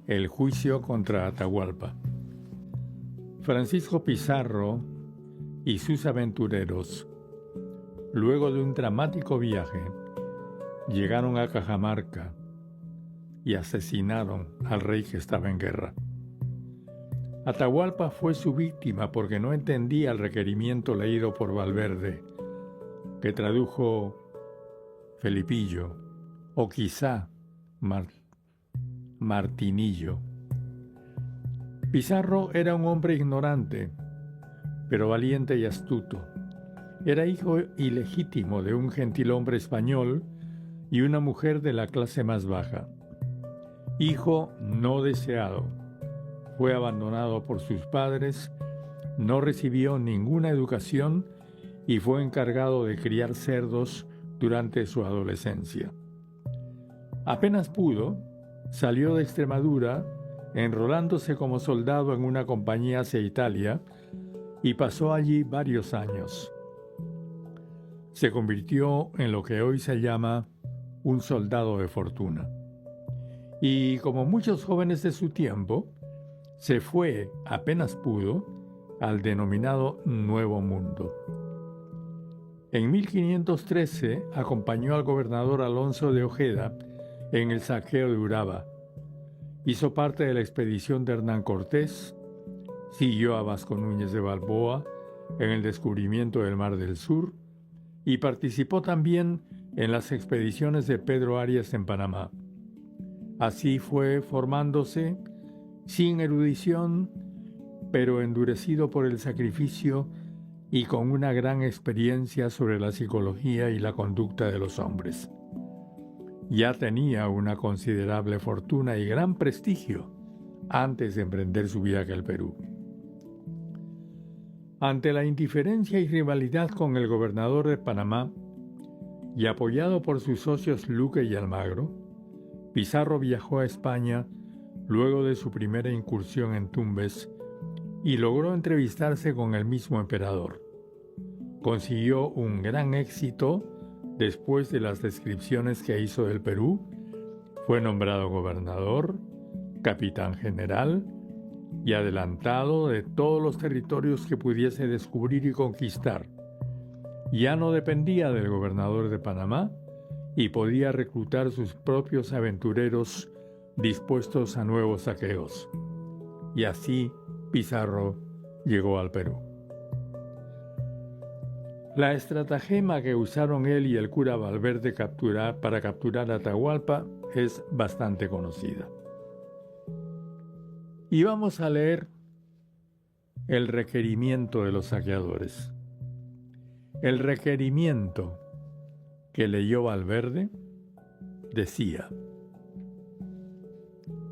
El juicio contra Atahualpa. Francisco Pizarro y sus aventureros, luego de un dramático viaje, llegaron a Cajamarca y asesinaron al rey que estaba en guerra. Atahualpa fue su víctima porque no entendía el requerimiento leído por Valverde, que tradujo Felipillo, o quizá Martinillo. Pizarro era un hombre ignorante, pero valiente y astuto. Era hijo ilegítimo de un gentilhombre español y una mujer de la clase más baja. Hijo no deseado, fue abandonado por sus padres, no recibió ninguna educación y fue encargado de criar cerdos durante su adolescencia. Apenas pudo, salió de Extremadura, enrolándose como soldado en una compañía hacia Italia, y pasó allí varios años. Se convirtió en lo que hoy se llama un soldado de fortuna. Y como muchos jóvenes de su tiempo, se fue, apenas pudo, al denominado Nuevo Mundo. En 1513 acompañó al gobernador Alonso de Ojeda en el saqueo de Uraba. Hizo parte de la expedición de Hernán Cortés, siguió a Vasco Núñez de Balboa en el descubrimiento del Mar del Sur y participó también en las expediciones de Pedro Arias en Panamá. Así fue formándose, sin erudición, pero endurecido por el sacrificio y con una gran experiencia sobre la psicología y la conducta de los hombres. Ya tenía una considerable fortuna y gran prestigio antes de emprender su viaje al Perú. Ante la indiferencia y rivalidad con el gobernador de Panamá, y apoyado por sus socios Luque y Almagro, Pizarro viajó a España luego de su primera incursión en Tumbes y logró entrevistarse con el mismo emperador. Consiguió un gran éxito después de las descripciones que hizo del Perú. Fue nombrado gobernador, capitán general y adelantado de todos los territorios que pudiese descubrir y conquistar. Ya no dependía del gobernador de Panamá y podía reclutar sus propios aventureros dispuestos a nuevos saqueos. Y así Pizarro llegó al Perú. La estratagema que usaron él y el cura Valverde para capturar a Atahualpa es bastante conocida. Y vamos a leer el requerimiento de los saqueadores. El requerimiento que leyó Valverde decía: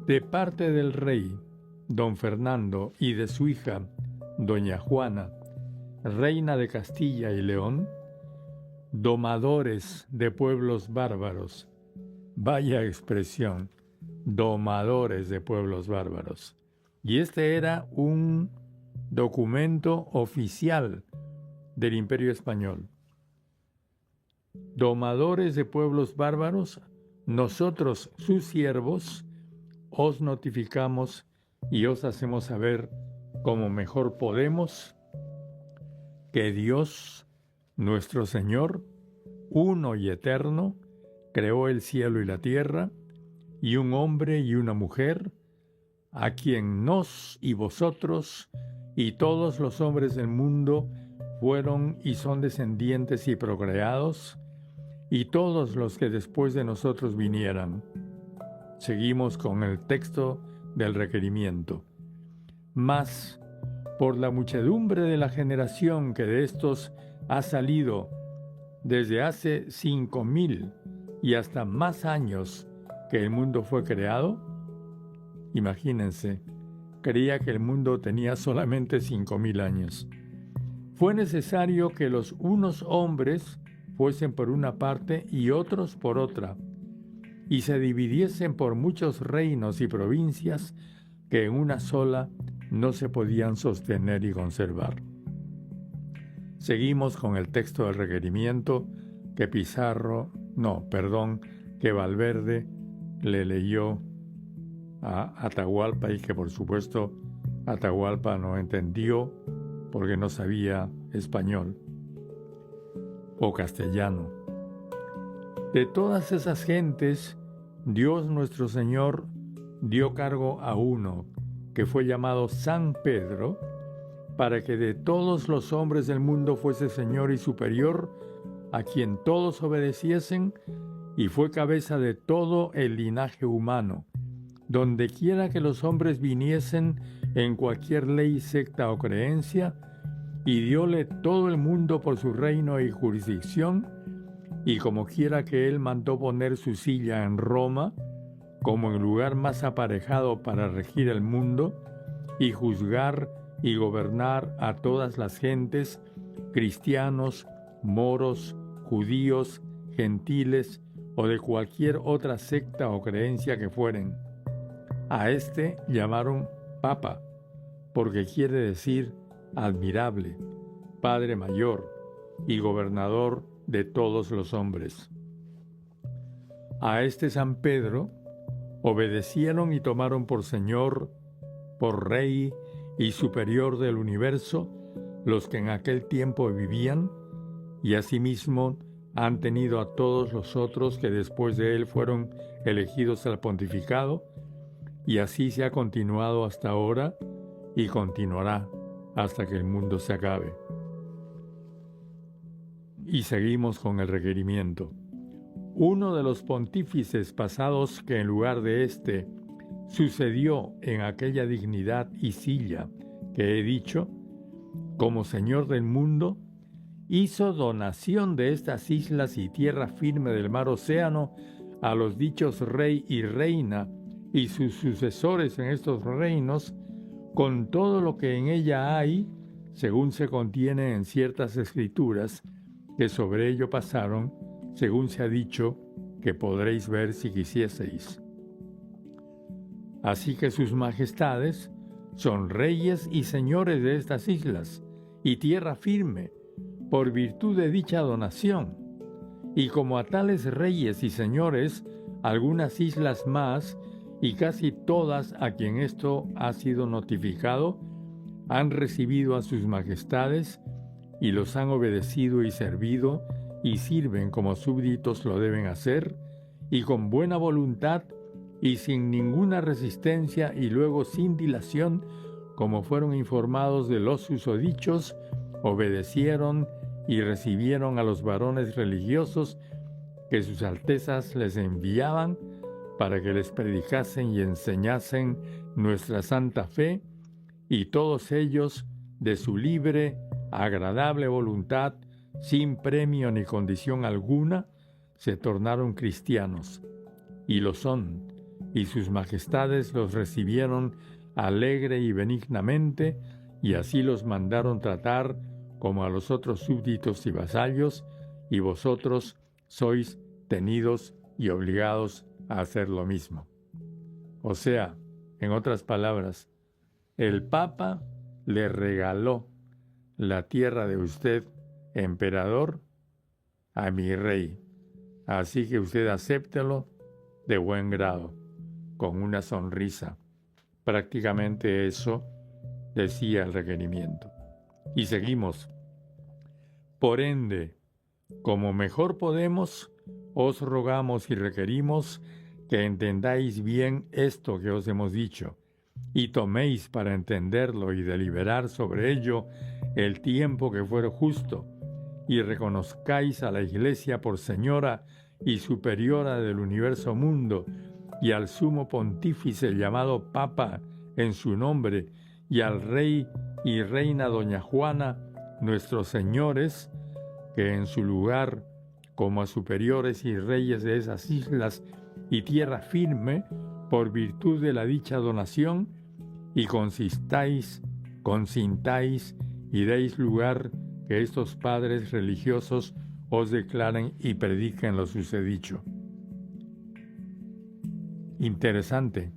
de parte del rey don Fernando y de su hija doña Juana, reina de Castilla y León, domadores de pueblos bárbaros, vaya expresión, domadores de pueblos bárbaros. Y este era un documento oficial del Imperio Español. Domadores de pueblos bárbaros, nosotros, sus siervos, os notificamos y os hacemos saber, como mejor podemos, que Dios, nuestro Señor, uno y eterno, creó el cielo y la tierra, y un hombre y una mujer, a quien nos y vosotros y todos los hombres del mundo fueron y son descendientes y procreados, y todos los que después de nosotros vinieran. Seguimos con el texto del requerimiento. Mas, por la muchedumbre de la generación que de estos ha salido desde hace 5,000 y hasta más años que el mundo fue creado, imagínense, creía que el mundo tenía solamente 5,000 años. Fue necesario que los unos hombres fuesen por una parte y otros por otra, y se dividiesen por muchos reinos y provincias que en una sola no se podían sostener y conservar. Seguimos con el texto del requerimiento que Valverde le leyó a Atahualpa, y que por supuesto Atahualpa no entendió porque no sabía español o castellano. De todas esas gentes, Dios nuestro Señor dio cargo a uno, que fue llamado San Pedro, para que de todos los hombres del mundo fuese Señor y superior, a quien todos obedeciesen, y fue cabeza de todo el linaje humano, donde quiera que los hombres viniesen en cualquier ley, secta o creencia, y dióle todo el mundo por su reino y jurisdicción, y como quiera que él mandó poner su silla en Roma, como el lugar más aparejado para regir el mundo, y juzgar y gobernar a todas las gentes, cristianos, moros, judíos, gentiles, o de cualquier otra secta o creencia que fueren. A este llamaron Papa, porque quiere decir admirable, Padre mayor y gobernador de todos los hombres. A este San Pedro obedecieron y tomaron por Señor, por Rey y superior del universo los que en aquel tiempo vivían, y asimismo han tenido a todos los otros que después de él fueron elegidos al pontificado, y así se ha continuado hasta ahora y continuará hasta que el mundo se acabe. Y seguimos con el requerimiento. Uno de los pontífices pasados que en lugar de éste sucedió en aquella dignidad y silla que he dicho, como Señor del mundo, hizo donación de estas islas y tierra firme del mar Océano a los dichos rey y reina y sus sucesores en estos reinos, con todo lo que en ella hay, según se contiene en ciertas escrituras, que sobre ello pasaron, según se ha dicho, que podréis ver si quisieseis. Así que sus majestades son reyes y señores de estas islas y tierra firme, por virtud de dicha donación, y como a tales reyes y señores, algunas islas más, y casi todas a quien esto ha sido notificado, han recibido a sus majestades y los han obedecido y servido, y sirven como súbditos lo deben hacer, y con buena voluntad y sin ninguna resistencia, y luego sin dilación, como fueron informados de los susodichos, obedecieron y recibieron a los varones religiosos que sus altezas les enviaban para que les predicasen y enseñasen nuestra santa fe, y todos ellos, de su libre, agradable voluntad, sin premio ni condición alguna, se tornaron cristianos, y lo son, y sus majestades los recibieron alegre y benignamente, y así los mandaron tratar como a los otros súbditos y vasallos, y vosotros sois tenidos y obligados a hacer lo mismo. O sea, en otras palabras, el Papa le regaló la tierra de usted, emperador, a mi rey. Así que usted acéptelo de buen grado, con una sonrisa. Prácticamente eso decía el requerimiento. Y seguimos. Por ende, como mejor podemos, os rogamos y requerimos que entendáis bien esto que os hemos dicho, y toméis para entenderlo y deliberar sobre ello el tiempo que fuere justo, y reconozcáis a la Iglesia por Señora y Superiora del universo mundo, y al sumo pontífice llamado Papa en su nombre, y al Rey y Reina Doña Juana, nuestros señores, que en su lugar, como a superiores y reyes de esas islas y tierra firme, por virtud de la dicha donación, y consintáis y deis lugar que estos padres religiosos os declaren y prediquen lo susdicho. Interesante.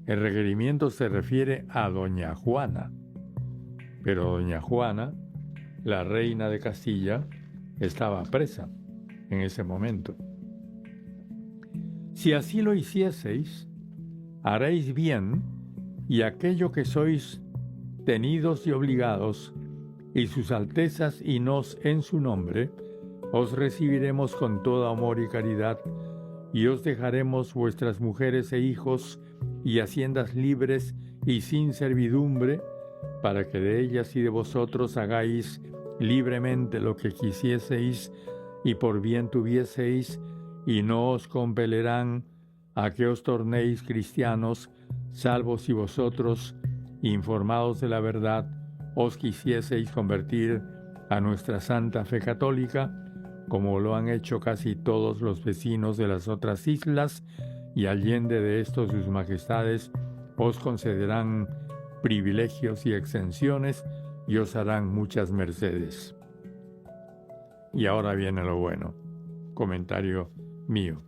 El requerimiento se refiere a Doña Juana, pero Doña Juana, la reina de Castilla, estaba presa en ese momento. Si así lo hicieseis, haréis bien, y aquello que sois tenidos y obligados, y sus altezas y nos en su nombre, os recibiremos con todo amor y caridad, y os dejaremos vuestras mujeres e hijos, y haciendas libres y sin servidumbre, para que de ellas y de vosotros hagáis libremente lo que quisieseis, y por bien tuvieseis, y no os compelerán a que os tornéis cristianos, salvo si vosotros, informados de la verdad, os quisieseis convertir a nuestra santa fe católica, como lo han hecho casi todos los vecinos de las otras islas, y allende de estos sus majestades os concederán privilegios y exenciones, y os harán muchas mercedes. Y ahora viene lo bueno, comentario mío.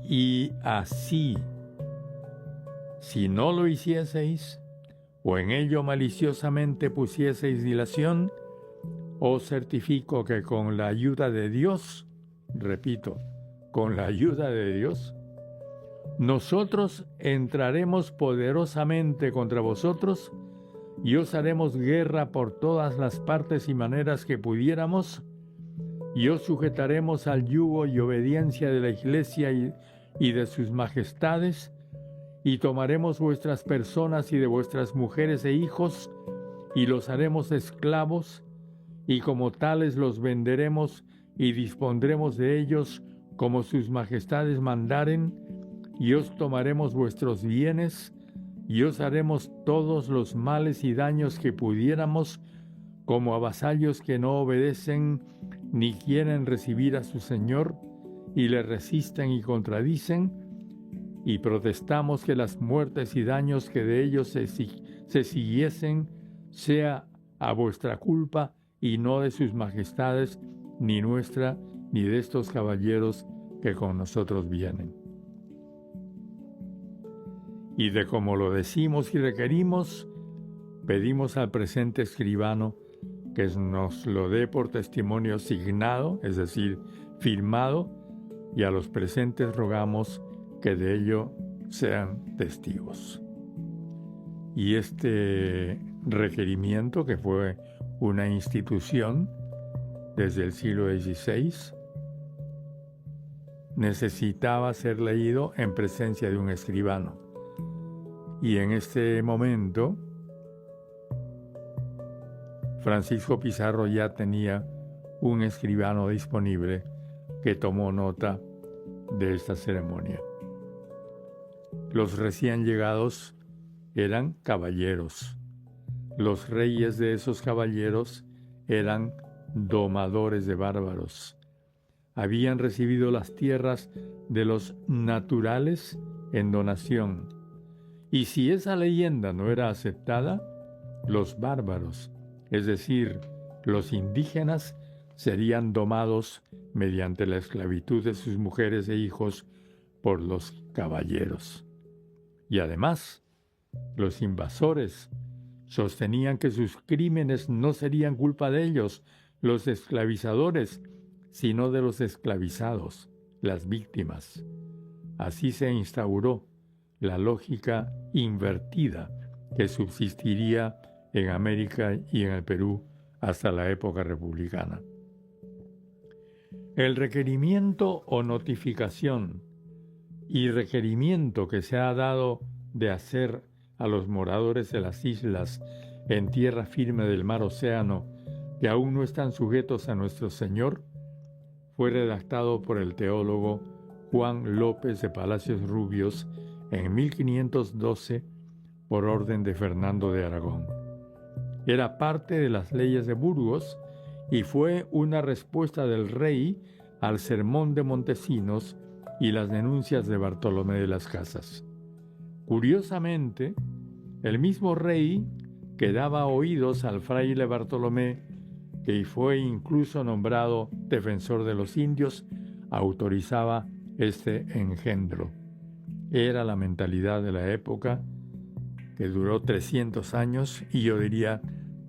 Y así, si no lo hicieseis, o en ello maliciosamente pusieseis dilación, os certifico que con la ayuda de Dios, repito, con la ayuda de Dios, nosotros entraremos poderosamente contra vosotros y os haremos guerra por todas las partes y maneras que pudiéramos, y os sujetaremos al yugo y obediencia de la Iglesia y de sus majestades, y tomaremos vuestras personas y de vuestras mujeres e hijos, y los haremos esclavos, y como tales los venderemos y dispondremos de ellos como sus majestades mandaren, y os tomaremos vuestros bienes, y os haremos todos los males y daños que pudiéramos, como a vasallos que no obedecen ni quieren recibir a su Señor, y le resisten y contradicen, y protestamos que las muertes y daños que de ellos se siguiesen sea a vuestra culpa y no de sus majestades, ni nuestra, ni de estos caballeros que con nosotros vienen. Y de como lo decimos y requerimos, pedimos al presente escribano que nos lo dé por testimonio signado, es decir, firmado, y a los presentes rogamos que de ello sean testigos. Y este requerimiento, que fue una institución desde el siglo XVI, necesitaba ser leído en presencia de un escribano. Y en este momento, Francisco Pizarro ya tenía un escribano disponible que tomó nota de esta ceremonia. Los recién llegados eran caballeros. Los reyes de esos caballeros eran domadores de bárbaros. Habían recibido las tierras de los naturales en donación. Y si esa leyenda no era aceptada, los bárbaros, es decir, los indígenas, serían domados mediante la esclavitud de sus mujeres e hijos por los caballeros. Y además, los invasores sostenían que sus crímenes no serían culpa de ellos, los esclavizadores, sino de los esclavizados, las víctimas. Así se instauró la lógica invertida que subsistiría en América y en el Perú hasta la época republicana. El requerimiento o notificación y requerimiento que se ha dado de hacer a los moradores de las islas en tierra firme del mar Océano que aún no están sujetos a nuestro Señor fue redactado por el teólogo Juan López de Palacios Rubios en 1512 por orden de Fernando de Aragón. Era parte de las leyes de Burgos y fue una respuesta del rey al sermón de Montesinos y las denuncias de Bartolomé de las Casas. Curiosamente, el mismo rey que daba oídos al fraile Bartolomé, que fue incluso nombrado defensor de los indios, autorizaba este engendro. Era la mentalidad de la época, que duró 300 años y yo diría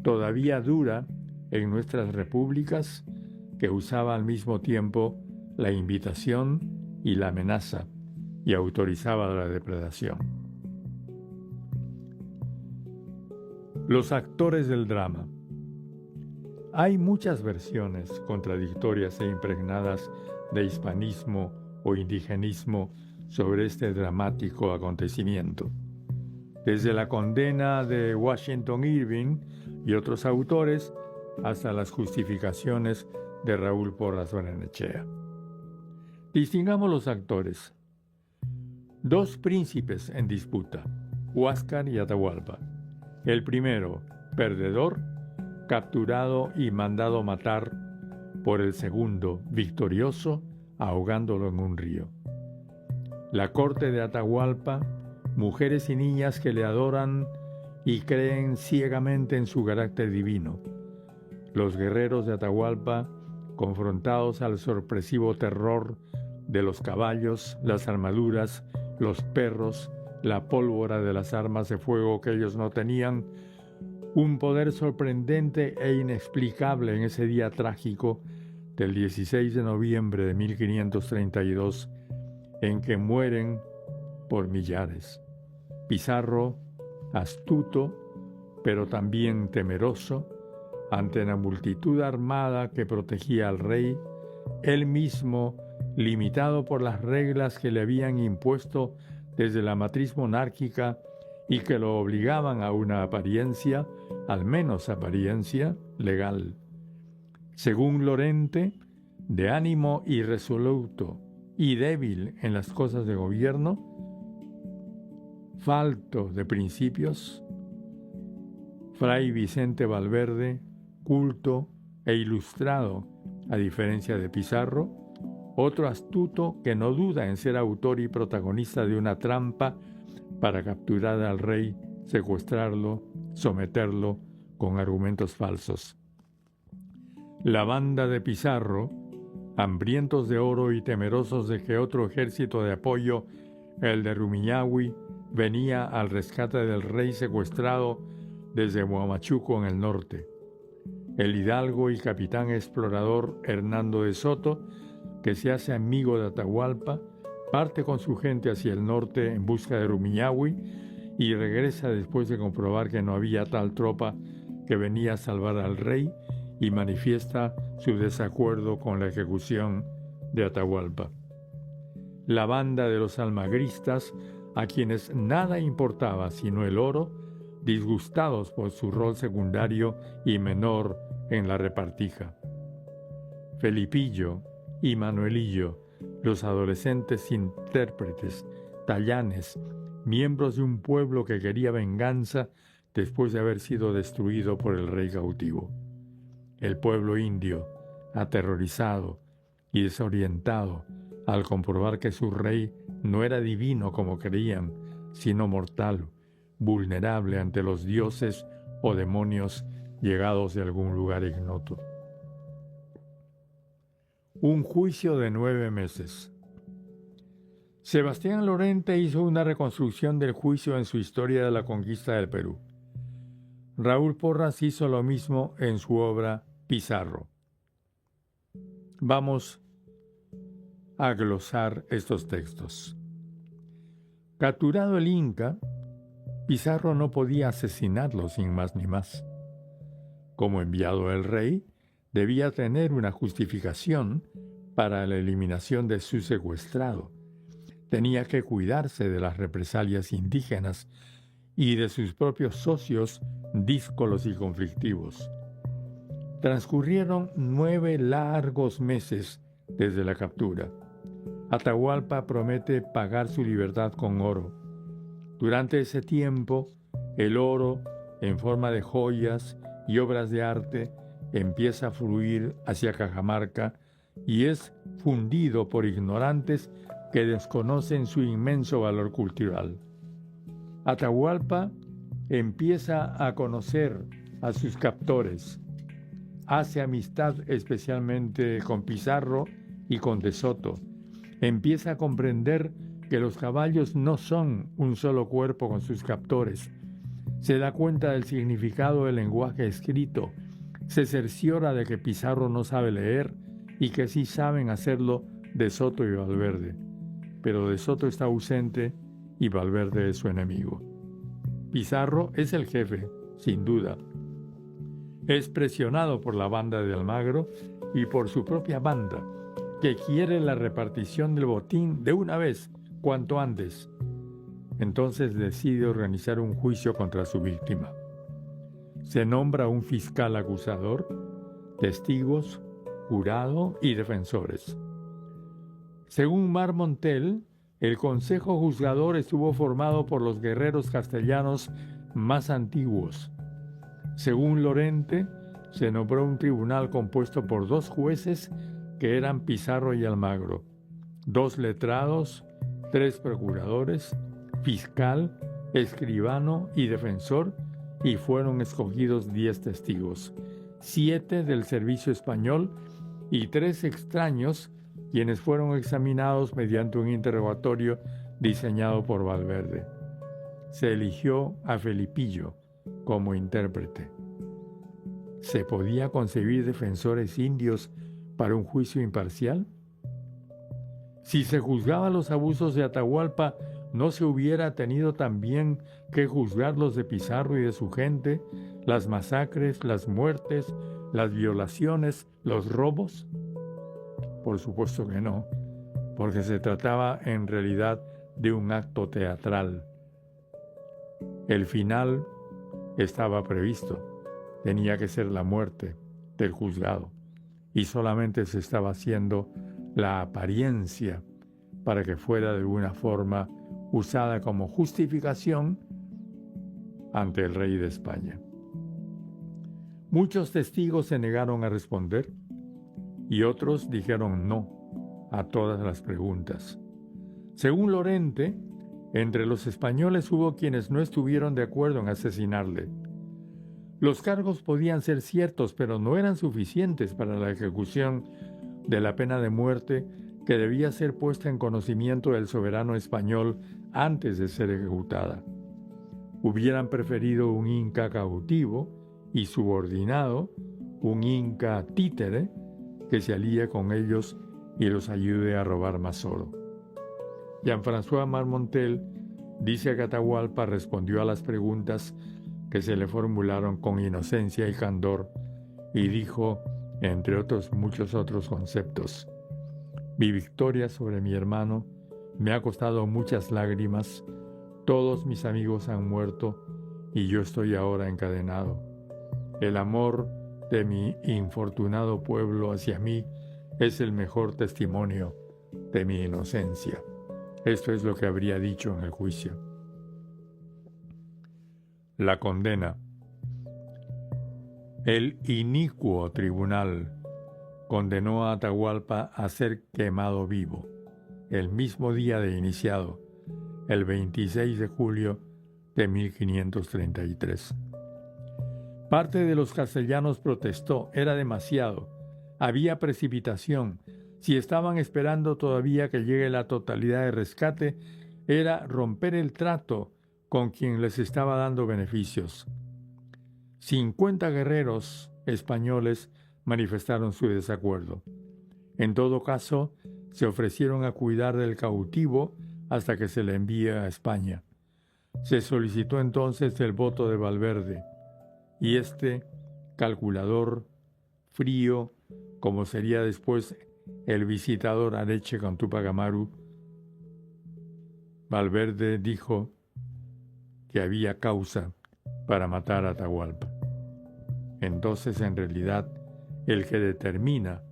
todavía dura en nuestras repúblicas, que usaba al mismo tiempo la invitación y la amenaza y autorizaba la depredación. Los actores del drama. Hay muchas versiones contradictorias e impregnadas de hispanismo o indigenismo sobre este dramático acontecimiento. Desde la condena de Washington Irving y otros autores hasta las justificaciones de Raúl Porras Barrenechea. Distingamos los actores. Dos príncipes en disputa, Huáscar y Atahualpa. El primero, perdedor, capturado y mandado matar por el segundo, victorioso, ahogándolo en un río. La corte de Atahualpa, mujeres y niñas que le adoran y creen ciegamente en su carácter divino. Los guerreros de Atahualpa, confrontados al sorpresivo terror de los caballos, las armaduras, los perros, la pólvora de las armas de fuego que ellos no tenían, un poder sorprendente e inexplicable en ese día trágico del 16 de noviembre de 1532, en que mueren por millares. Pizarro, astuto, pero también temeroso, ante la multitud armada que protegía al rey, él mismo, limitado por las reglas que le habían impuesto desde la matriz monárquica y que lo obligaban a una apariencia, al menos apariencia, legal. Según Lorente, de ánimo irresoluto y débil en las cosas de gobierno, falto de principios, Fray Vicente Valverde, culto e ilustrado, a diferencia de Pizarro, otro astuto que no duda en ser autor y protagonista de una trampa para capturar al rey, secuestrarlo, someterlo con argumentos falsos. La banda de Pizarro, hambrientos de oro y temerosos de que otro ejército de apoyo, el de Rumiñahui, venía al rescate del rey secuestrado desde Huamachuco en el norte. El hidalgo y capitán explorador Hernando de Soto, que se hace amigo de Atahualpa, parte con su gente hacia el norte en busca de Rumiñahui y regresa después de comprobar que no había tal tropa que venía a salvar al rey y manifiesta su desacuerdo con la ejecución de Atahualpa. La banda de los almagristas, a quienes nada importaba sino el oro, disgustados por su rol secundario y menor en la repartija. Felipillo y Manuelillo, los adolescentes intérpretes, tallanes, miembros de un pueblo que quería venganza después de haber sido destruido por el rey cautivo. El pueblo indio, aterrorizado y desorientado al comprobar que su rey no era divino como creían, sino mortal, vulnerable ante los dioses o demonios llegados de algún lugar ignoto. Un juicio de 9 meses. Sebastián Lorente hizo una reconstrucción del juicio en su Historia de la Conquista del Perú. Raúl Porras hizo lo mismo en su obra Pizarro. Vamos a glosar estos textos. Capturado el Inca, Pizarro no podía asesinarlo sin más ni más. Como enviado del rey, debía tener una justificación para la eliminación de su secuestrado. Tenía que cuidarse de las represalias indígenas y de sus propios socios díscolos y conflictivos. Transcurrieron 9 largos meses desde la captura. Atahualpa promete pagar su libertad con oro. Durante ese tiempo, el oro, en forma de joyas y obras de arte, empieza a fluir hacia Cajamarca y es fundido por ignorantes que desconocen su inmenso valor cultural. Atahualpa empieza a conocer a sus captores, hace amistad especialmente con Pizarro y con De Soto, empieza a comprender que los caballos no son un solo cuerpo con sus captores, se da cuenta del significado del lenguaje escrito, se cerciora de que Pizarro no sabe leer y que sí saben hacerlo De Soto y Valverde. pero De Soto está ausente y Valverde es su enemigo. Pizarro es el jefe, sin duda. Es presionado por la banda de Almagro y por su propia banda, que quiere la repartición del botín de una vez, cuanto antes. Entonces decide organizar un juicio contra su víctima. Se nombra un fiscal acusador, testigos, jurado y defensores. Según Marmontel, el consejo juzgador estuvo formado por los guerreros castellanos más antiguos. Según Lorente, se nombró un tribunal compuesto por 2 jueces que eran Pizarro y Almagro, 2 letrados, 3 procuradores, fiscal, escribano y defensor, y fueron escogidos 10 testigos, 7 del servicio español y 3 extraños, quienes fueron examinados mediante un interrogatorio diseñado por Valverde. Se eligió a Felipillo como intérprete. ¿Se podía concebir defensores indios para un juicio imparcial? Si se juzgaba los abusos de Atahualpa, ¿no se hubiera tenido también que juzgar los de Pizarro y de su gente, las masacres, las muertes, las violaciones, los robos? Por supuesto que no, porque se trataba en realidad de un acto teatral. El final estaba previsto, tenía que ser la muerte del juzgado, y solamente se estaba haciendo la apariencia para que fuera de alguna forma usada como justificación ante el rey de España. Muchos testigos se negaron a responder y otros dijeron no a todas las preguntas. Según Lorente, entre los españoles hubo quienes no estuvieron de acuerdo en asesinarle. Los cargos podían ser ciertos, pero no eran suficientes para la ejecución de la pena de muerte que debía ser puesta en conocimiento del soberano español antes de ser ejecutada. Hubieran preferido un inca cautivo y subordinado, un inca títere, que se alíe con ellos y los ayude a robar más oro. Jean-François Marmontel dice que Atahualpa respondió a las preguntas que se le formularon con inocencia y candor y dijo, entre otros muchos otros conceptos: mi victoria sobre mi hermano me ha costado muchas lágrimas, todos mis amigos han muerto y yo estoy ahora encadenado. El amor de mi infortunado pueblo hacia mí es el mejor testimonio de mi inocencia. Esto es lo que habría dicho en el juicio. La condena. El inicuo tribunal condenó a Atahualpa a ser quemado vivo, el mismo día de iniciado, el 26 de julio de 1533. Parte de los castellanos protestó, era demasiado, había precipitación. Si estaban esperando todavía que llegue la totalidad de rescate, era romper el trato con quien les estaba dando beneficios. 50 guerreros españoles manifestaron su desacuerdo. En todo caso, se ofrecieron a cuidar del cautivo hasta que se le envíe a España. Se solicitó entonces el voto de Valverde, y este, calculador, frío, como sería después el visitador Areche con Túpac Amaru, Valverde dijo que había causa para matar a Atahualpa. Entonces, en realidad, el que determina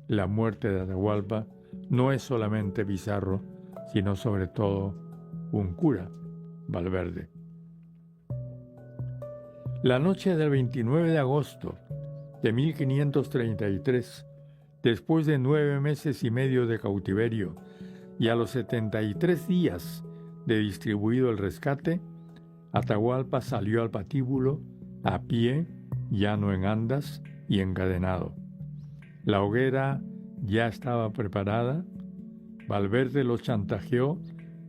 la muerte de Atahualpa no es solamente Pizarro, sino sobre todo un cura, Valverde. La noche del 29 de agosto de 1533, después de 9 meses y medio de cautiverio y a los 73 días de distribuido el rescate, Atahualpa salió al patíbulo a pie, llano en andas y encadenado. La hoguera ya estaba preparada. Valverde lo chantajeó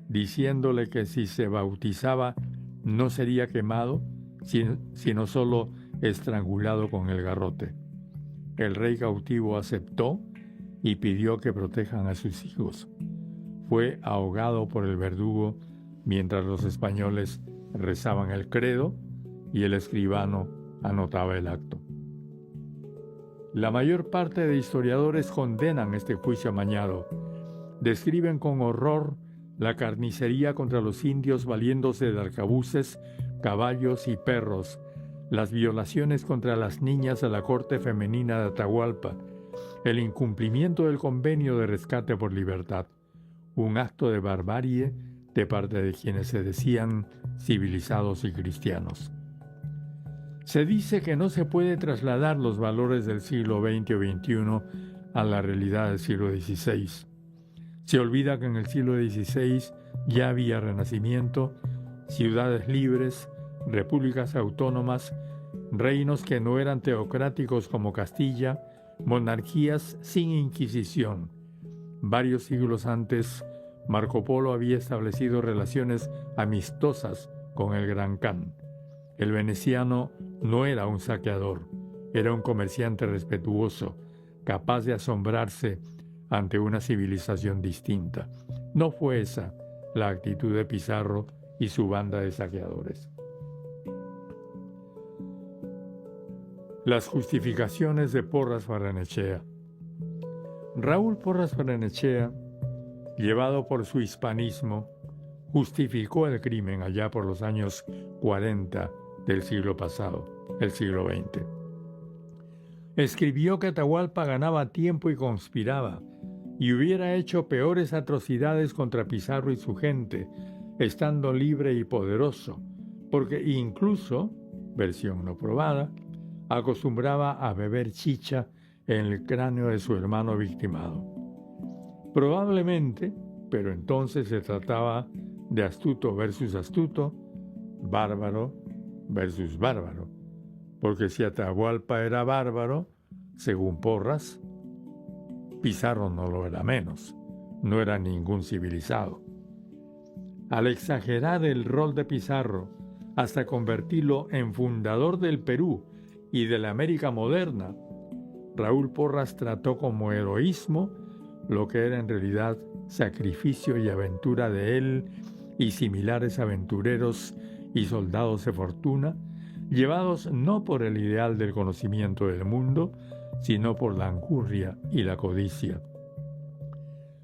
diciéndole que si se bautizaba no sería quemado, sino solo estrangulado con el garrote. El rey cautivo aceptó y pidió que protejan a sus hijos. fue ahogado por el verdugo mientras los españoles rezaban el credo y el escribano anotaba el acto. La mayor parte de historiadores condenan este juicio amañado. Describen con horror la carnicería contra los indios valiéndose de arcabuces, caballos y perros, las violaciones contra las niñas a la corte femenina de Atahualpa, el incumplimiento del convenio de rescate por libertad, un acto de barbarie de parte de quienes se decían civilizados y cristianos. Se dice que no se puede trasladar los valores del siglo XX o XXI a la realidad del siglo XVI. Se olvida que en el siglo XVI ya había renacimiento, ciudades libres, repúblicas autónomas, reinos que no eran teocráticos como Castilla, monarquías sin Inquisición. Varios siglos antes, Marco Polo había establecido relaciones amistosas con el Gran Khan. El veneciano no era un saqueador, era un comerciante respetuoso, capaz de asombrarse ante una civilización distinta. No fue esa la actitud de Pizarro y su banda de saqueadores. Las justificaciones de Porras Barrenechea. Raúl Porras Barrenechea, llevado por su hispanismo, justificó el crimen allá por los años 40 del siglo pasado, el siglo XX. Escribió que Atahualpa ganaba tiempo y conspiraba, y hubiera hecho peores atrocidades contra Pizarro y su gente, estando libre y poderoso, porque incluso, versión no probada, acostumbraba a beber chicha en el cráneo de su hermano victimado. Probablemente, pero entonces se trataba de astuto versus astuto, bárbaro versus bárbaro, porque si Atahualpa era bárbaro, según Porras, Pizarro no lo era menos, no era ningún civilizado. Al exagerar el rol de Pizarro hasta convertirlo en fundador del Perú y de la América moderna, Raúl Porras trató como heroísmo lo que era en realidad sacrificio y aventura de él y similares aventureros y soldados de fortuna, llevados no por el ideal del conocimiento del mundo, sino por la angurria y la codicia.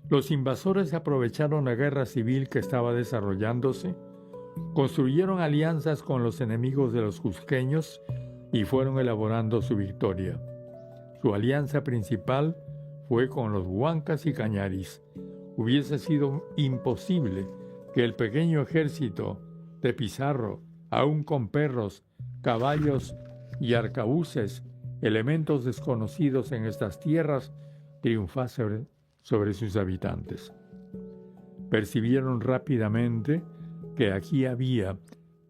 Los invasores aprovecharon la guerra civil que estaba desarrollándose, construyeron alianzas con los enemigos de los cusqueños y fueron elaborando su victoria. Su alianza principal fue con los huancas y cañaris. Hubiese sido imposible que el pequeño ejército de Pizarro, aun con perros, caballos y arcabuces, elementos desconocidos en estas tierras, triunfase sobre sus habitantes. Percibieron rápidamente que aquí había,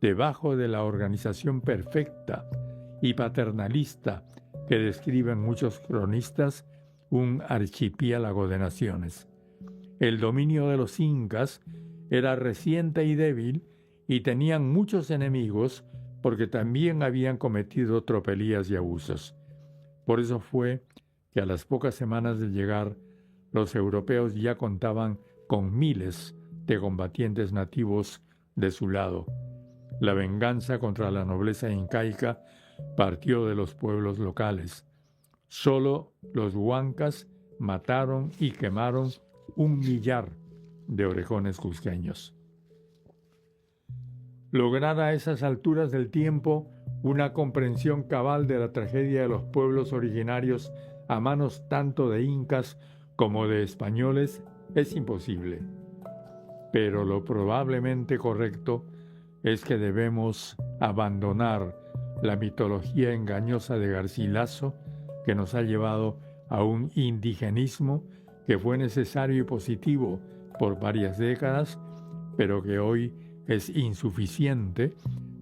debajo de la organización perfecta y paternalista que describen muchos cronistas, un archipiélago de naciones. El dominio de los incas era reciente y débil y tenían muchos enemigos porque también habían cometido tropelías y abusos. Por eso fue que a las pocas semanas de llegar, los europeos ya contaban con miles de combatientes nativos de su lado. La venganza contra la nobleza incaica partió de los pueblos locales. Solo los huancas mataron y quemaron 1 millar de orejones cusqueños. Lograr a esas alturas del tiempo una comprensión cabal de la tragedia de los pueblos originarios a manos tanto de incas como de españoles es imposible. Pero lo probablemente correcto es que debemos abandonar la mitología engañosa de Garcilaso que nos ha llevado a un indigenismo que fue necesario y positivo por varias décadas, pero que hoy es insuficiente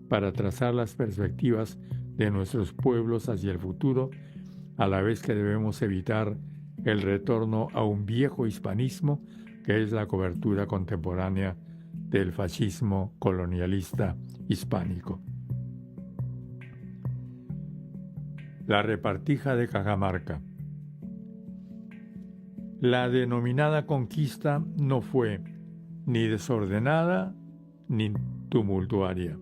para trazar las perspectivas de nuestros pueblos hacia el futuro, a la vez que debemos evitar el retorno a un viejo hispanismo que es la cobertura contemporánea del fascismo colonialista hispánico. La repartija de Cajamarca. La denominada conquista no fue ni desordenada ni tumultuaria.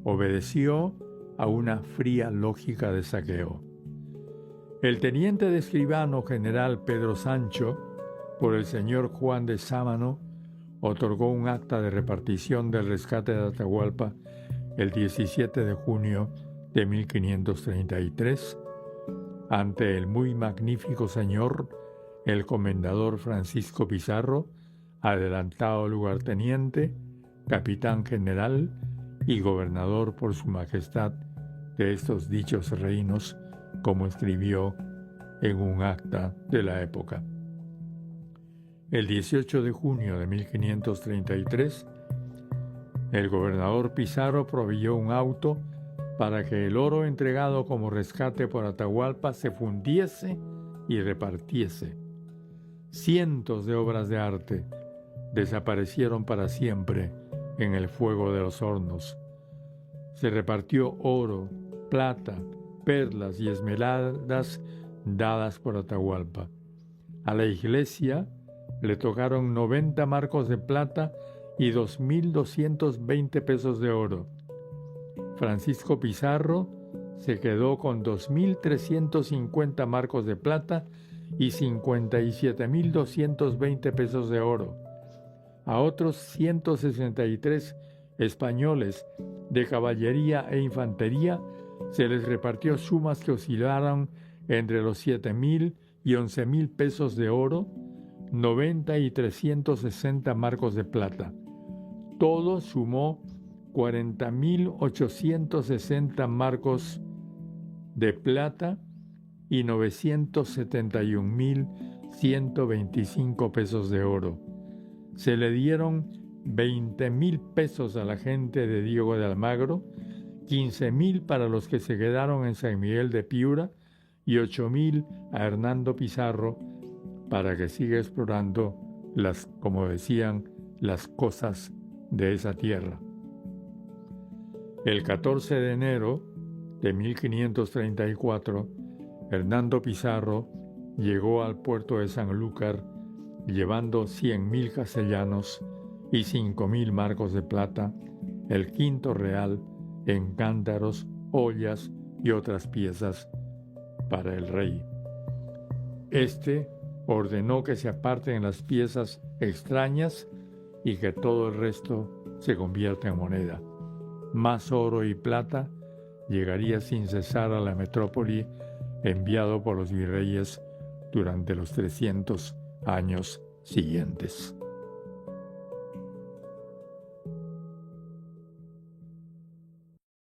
Obedeció a una fría lógica de saqueo. El teniente de escribano general Pedro Sancho, por el señor Juan de Sámano, otorgó un acta de repartición del rescate de Atahualpa el 17 de junio de 1533 ante el muy magnífico señor, el comendador Francisco Pizarro, adelantado lugarteniente, capitán general y gobernador por su majestad de estos dichos reinos, como escribió en un acta de la época. El 18 de junio de 1533, el gobernador Pizarro proveyó un auto para que el oro entregado como rescate por Atahualpa se fundiese y repartiese. Cientos de obras de arte desaparecieron para siempre en el fuego de los hornos. Se repartió oro, plata, perlas y esmeraldas dadas por Atahualpa. A la iglesia le tocaron 90 marcos de plata y 2.220 pesos de oro. Francisco Pizarro se quedó con 2.350 marcos de plata y 57.220 pesos de oro. A otros 163 españoles de caballería e infantería se les repartió sumas que oscilaron entre los 7.000 y 11.000 pesos de oro, 90 y 360 marcos de plata. Todo sumó 40.860 marcos de plata y 971.125 pesos de oro. Se le dieron 20.000 pesos a la gente de Diego de Almagro, 15.000 para los que se quedaron en San Miguel de Piura y 8.000 a Hernando Pizarro para que siga explorando como decían, las cosas de esa tierra. El 14 de enero de 1534, Hernando Pizarro llegó al puerto de Sanlúcar llevando 100.000 castellanos y 5.000 marcos de plata, el quinto real en cántaros, ollas y otras piezas para el rey. Este ordenó que se aparten las piezas extrañas y que todo el resto se convierta en moneda. Más oro y plata llegaría sin cesar a la metrópoli enviado por los virreyes durante los 300 años siguientes.